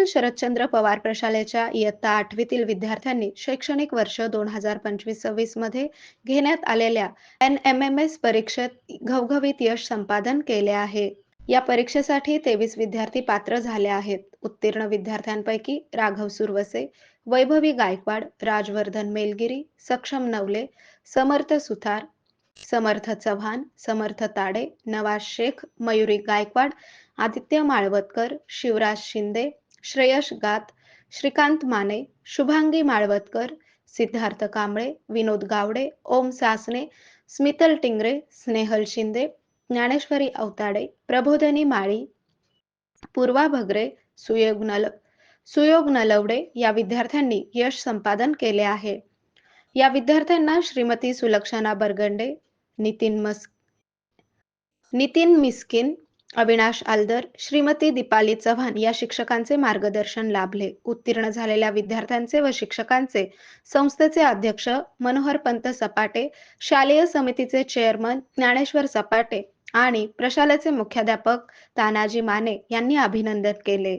शरदचंद्र पवार प्रशालेच्या इयत्ता 8वीतील विद्यार्थ्यांनी शैक्षणिक वर्ष 2025-26 मध्ये घेण्यात आलेल्या NMMS परीक्षेत घवघवीत यश संपादन केले आहे. या परीक्षेसाठी 23 विद्यार्थी पात्र झाले आहेत. उत्तीर्ण विद्यार्थ्यांपैकी राघव सुरवसे, वैभवी गायकवाड, राजवर्धन मेलगिरी, सक्षम नवले, समर्थ सुतार, समर्थ चव्हाण, समर्थ ताडे, नवाज शेख, मयुरी गायकवाड, आदित्य माळवतकर, शिवराज शिंदे, श्रेयश गात, श्रीकांत माने, शुभांगी माळवतकर, सिद्धार्थ कांबळे, विनोद गावडे, ओम सासने, स्मितल टिंगरे, स्नेहल शिंदे, ज्ञानेश्वरी अवताडे, प्रबोधिनी माळी, पूर्वा भगरे, सुयोग नलवडे या विद्यार्थ्यांनी यश संपादन केले आहे. या विद्यार्थ्यांना श्रीमती सुलक्षणा बरगंडे, नितीन मिस्किन, अविनाश आल्दर, श्रीमती दीपाली चव्हाण या शिक्षकांचे मार्गदर्शन लाभले. उत्तीर्ण झालेल्या विद्यार्थ्यांचे व शिक्षकांचे संस्थेचे अध्यक्ष मनोहरपंत सपाटे, शालेय समितीचे चेअरमन ज्ञानेश्वर सपाटे आणि प्रशालेचे मुख्याध्यापक तानाजी माने यांनी अभिनंदन केले.